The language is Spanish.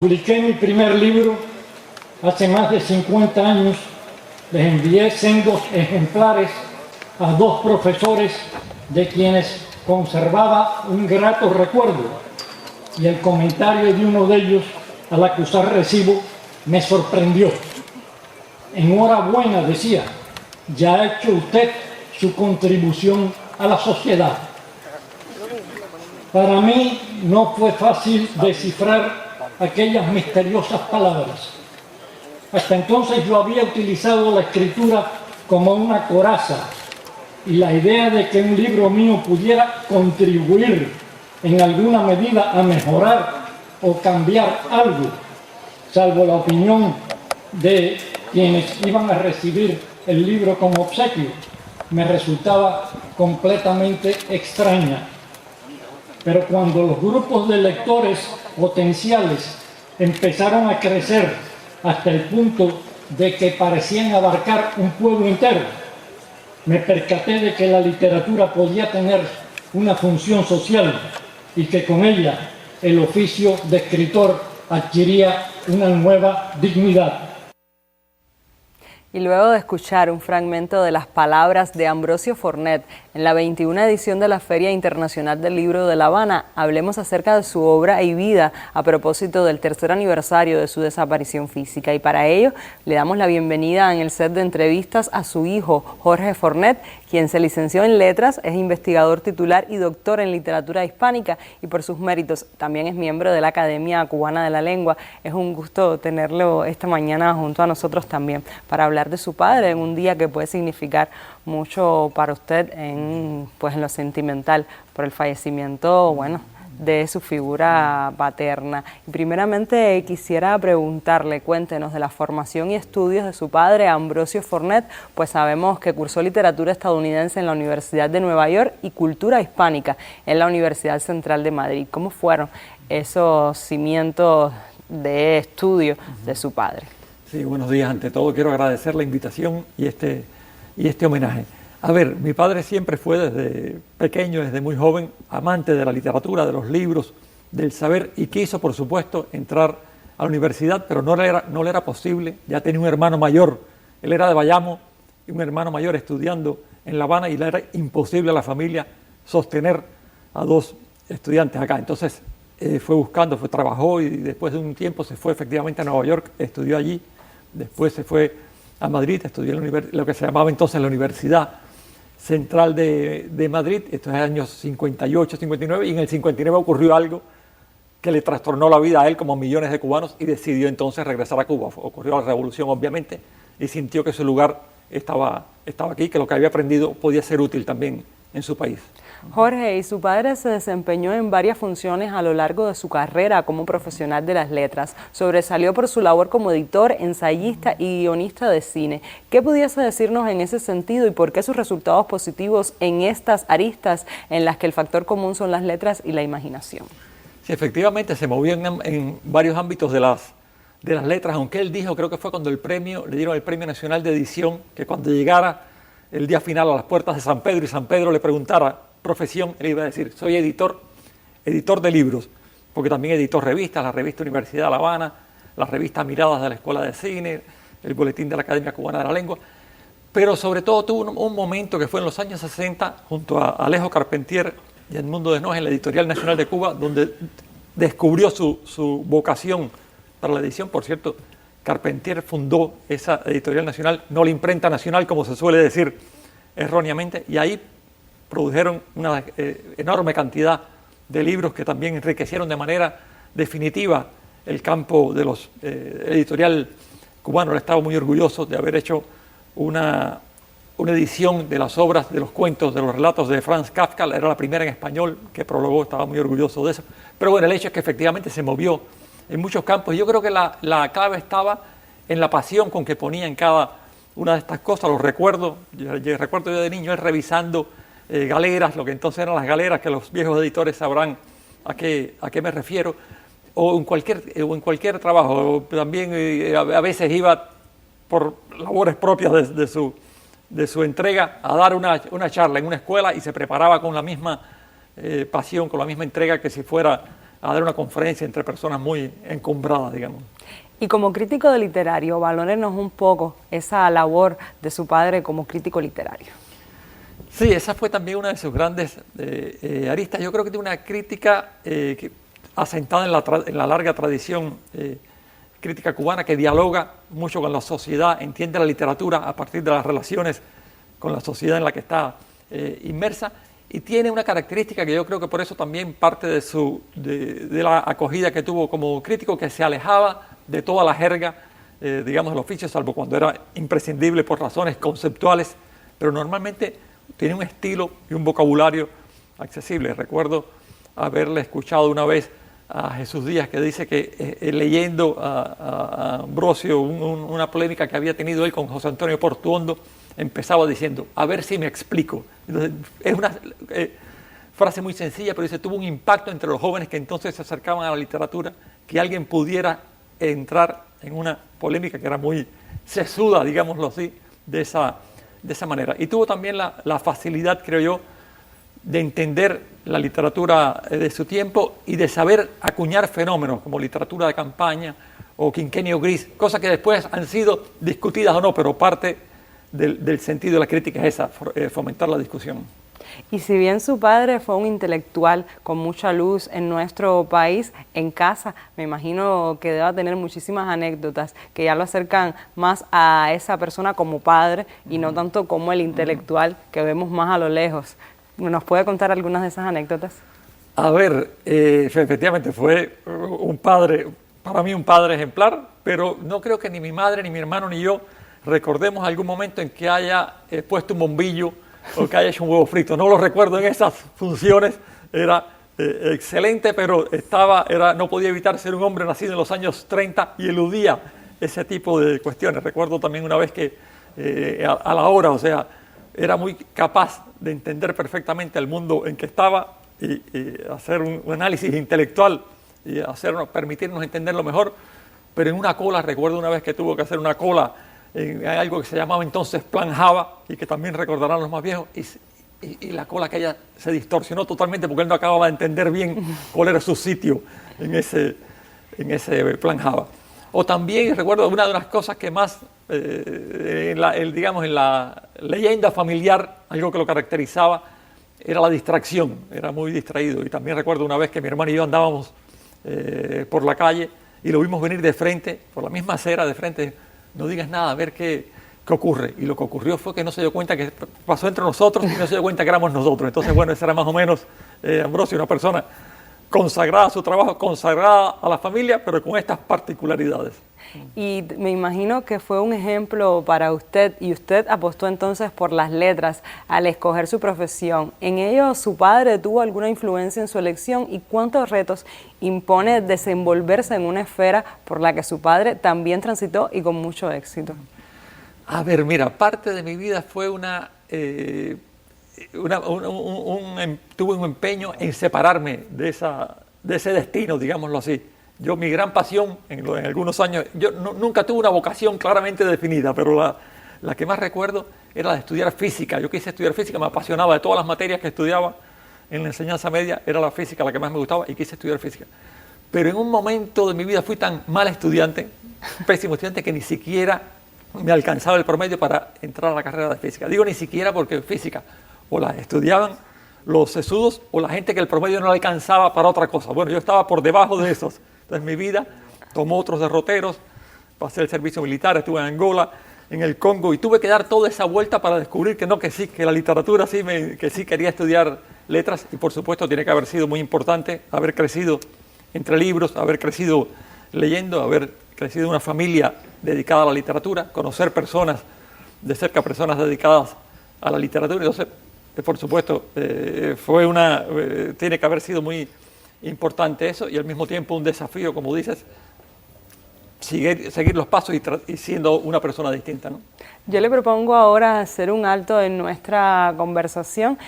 Publiqué mi primer libro hace más de 50 años. Les envié sendos ejemplares a dos profesores de quienes conservaba un grato recuerdo, y el comentario de uno de ellos al acusar recibo me sorprendió. Enhorabuena, decía, ya ha hecho usted su contribución a la sociedad. Para mí no fue fácil descifrar aquellas misteriosas palabras. Hasta entonces yo había utilizado la escritura como una coraza, y la idea de que un libro mío pudiera contribuir en alguna medida a mejorar o cambiar algo, salvo la opinión de quienes iban a recibir el libro como obsequio, me resultaba completamente extraña. Pero cuando los grupos de lectores potenciales empezaron a crecer hasta el punto de que parecían abarcar un pueblo entero, me percaté de que la literatura podía tener una función social y que con ella el oficio de escritor adquiría una nueva dignidad. Y luego de escuchar un fragmento de las palabras de Ambrosio Fornet en la 21 edición de la Feria Internacional del Libro de La Habana, hablemos acerca de su obra y vida a propósito del tercer aniversario de su desaparición física. Y para ello le damos la bienvenida en el set de entrevistas a su hijo, Jorge Fornet, quien se licenció en Letras, es investigador titular y doctor en Literatura Hispánica, y por sus méritos también es miembro de la Academia Cubana de la Lengua. Es un gusto tenerlo esta mañana junto a nosotros también para hablar de su padre en un día que puede significar mucho para usted en lo sentimental, por el fallecimiento, de su figura paterna. Y primeramente quisiera preguntarle, cuéntenos de la formación y estudios de su padre, Ambrosio Fornet, pues sabemos que cursó literatura estadounidense en la Universidad de Nueva York y cultura hispánica en la Universidad Central de Madrid. ¿Cómo fueron esos cimientos de estudio de su padre? Sí, buenos días. Ante todo quiero agradecer la invitación y este homenaje. A ver, mi padre siempre fue desde pequeño, desde muy joven, amante de la literatura, de los libros, del saber, y quiso, por supuesto, entrar a la universidad, pero no le era posible. Ya tenía un hermano mayor, él era de Bayamo, y un hermano mayor estudiando en La Habana, y le era imposible a la familia sostener a dos estudiantes acá. Entonces trabajó, y después de un tiempo se fue efectivamente a Nueva York, estudió allí. Después se fue a Madrid, estudió en lo que se llamaba entonces la Universidad Central de Madrid. Esto es en los años 58, 59, y en el 59 ocurrió algo que le trastornó la vida a él como a millones de cubanos, y decidió entonces regresar a Cuba. Ocurrió la revolución, obviamente, y sintió que su lugar estaba aquí, que lo que había aprendido podía ser útil también en su país. Jorge, y su padre se desempeñó en varias funciones a lo largo de su carrera como profesional de las letras. Sobresalió por su labor como editor, ensayista y guionista de cine. ¿Qué pudiese decirnos en ese sentido y por qué sus resultados positivos en estas aristas en las que el factor común son las letras y la imaginación? Sí, efectivamente se movió en varios ámbitos de las letras, aunque él dijo, creo que fue cuando le dieron el Premio Nacional de Edición, que cuando llegara el día final a las puertas de San Pedro y San Pedro le preguntara profesión, él iba a decir, soy editor de libros, porque también editó revistas, la revista Universidad de La Habana, la revista Miradas de la Escuela de Cine, el boletín de la Academia Cubana de la Lengua, pero sobre todo tuvo un momento que fue en los años 60, junto a Alejo Carpentier y Edmundo Desnoes en la Editorial Nacional de Cuba, donde descubrió su vocación para la edición. Por cierto, Carpentier fundó esa Editorial Nacional, no la Imprenta Nacional, como se suele decir erróneamente, y ahí produjeron una enorme cantidad de libros que también enriquecieron de manera definitiva el campo de los editorial cubano. Él estaba muy orgulloso de haber hecho una edición de las obras, de los cuentos, de los relatos de Franz Kafka. Era la primera en español que prologó, estaba muy orgulloso de eso. Pero bueno, el hecho es que efectivamente se movió en muchos campos, y yo creo que la clave estaba en la pasión con que ponía en cada una de estas cosas. Los recuerdo, yo de niño él revisando galeras, lo que entonces eran las galeras, que los viejos editores sabrán a qué me refiero, o en cualquier trabajo. También a veces iba por labores propias de su entrega a dar una charla en una escuela, y se preparaba con la misma pasión, con la misma entrega que si fuera a dar una conferencia entre personas muy encumbradas, digamos. Y como crítico de literario, valórenos un poco esa labor de su padre como crítico literario. Sí, esa fue también una de sus grandes aristas. Yo creo que tiene una crítica asentada en la larga tradición crítica cubana, que dialoga mucho con la sociedad, entiende la literatura a partir de las relaciones con la sociedad en la que está inmersa, y tiene una característica que yo creo que por eso también parte de la acogida que tuvo como crítico, que se alejaba de toda la jerga, digamos, del oficio, salvo cuando era imprescindible por razones conceptuales, pero normalmente tiene un estilo y un vocabulario accesible. Recuerdo haberle escuchado una vez a Jesús Díaz, que dice que leyendo a Ambrosio una polémica que había tenido él con José Antonio Portuondo, empezaba diciendo, a ver si me explico. Entonces, es una frase muy sencilla, pero dice, tuvo un impacto entre los jóvenes que entonces se acercaban a la literatura, que alguien pudiera entrar en una polémica que era muy sesuda, digámoslo así, de esa manera. Y tuvo también la facilidad, creo yo, de entender la literatura de su tiempo y de saber acuñar fenómenos como literatura de campaña o quinquenio gris, cosas que después han sido discutidas o no, pero parte del sentido de la crítica es esa, fomentar la discusión. Y si bien su padre fue un intelectual con mucha luz en nuestro país, en casa me imagino que deba tener muchísimas anécdotas que ya lo acercan más a esa persona como padre y no tanto como el intelectual que vemos más a lo lejos. ¿Nos puede contar algunas de esas anécdotas? A ver, efectivamente fue un padre, para mí un padre ejemplar, pero no creo que ni mi madre, ni mi hermano, ni yo recordemos algún momento en que haya puesto un bombillo o que haya hecho un huevo frito. No lo recuerdo en esas funciones. Era excelente, pero no podía evitar ser un hombre nacido en los años 30 y eludía ese tipo de cuestiones. Recuerdo también una vez que a la hora, o sea, era muy capaz de entender perfectamente el mundo en que estaba y hacer un análisis intelectual y permitirnos entenderlo mejor, pero en una cola, recuerdo una vez que tuvo que hacer una cola en algo que se llamaba entonces Plan Java, y que también recordarán los más viejos, y la cola aquella se distorsionó totalmente porque él no acababa de entender bien cuál era su sitio en ese Plan Java. O también recuerdo una de las cosas que más, digamos, en la leyenda familiar, algo que lo caracterizaba, era la distracción. Era muy distraído. Y también recuerdo una vez que mi hermano y yo andábamos por la calle y lo vimos venir de frente, por la misma acera de frente. No digas nada, a ver qué ocurre. Y lo que ocurrió fue que no se dio cuenta que pasó entre nosotros y no se dio cuenta que éramos nosotros. Entonces, bueno, ese era más o menos Ambrosio, una persona consagrada a su trabajo, consagrada a la familia, pero con estas particularidades. Y me imagino que fue un ejemplo para usted, y usted apostó entonces por las letras al escoger su profesión. ¿En ello su padre tuvo alguna influencia en su elección y cuántos retos impone desenvolverse en una esfera por la que su padre también transitó y con mucho éxito? A ver, mira, parte de mi vida fue tuve un empeño en separarme de ese destino, digámoslo así. Mi gran pasión en algunos años, yo nunca tuve una vocación claramente definida, pero la que más recuerdo era la de estudiar física. Yo quise estudiar física, me apasionaba de todas las materias que estudiaba en la enseñanza media, era la física la que más me gustaba y quise estudiar física. Pero en un momento de mi vida fui tan mal estudiante, pésimo estudiante, que ni siquiera me alcanzaba el promedio para entrar a la carrera de física. Digo ni siquiera porque física o la estudiaban los sesudos o la gente que el promedio no le alcanzaba para otra cosa. Bueno, yo estaba por debajo de esos. Entonces mi vida tomó otros derroteros, pasé el servicio militar, estuve en Angola, en el Congo, y tuve que dar toda esa vuelta para descubrir que la literatura que sí quería estudiar letras, y por supuesto tiene que haber sido muy importante haber crecido entre libros, haber crecido leyendo, haber crecido en una familia dedicada a la literatura, conocer personas de cerca, personas dedicadas a la literatura. Entonces, por supuesto, tiene que haber sido muy importante eso, y al mismo tiempo un desafío, como dices, seguir los pasos y siendo una persona distinta, ¿no? Yo le propongo ahora hacer un alto en nuestra conversación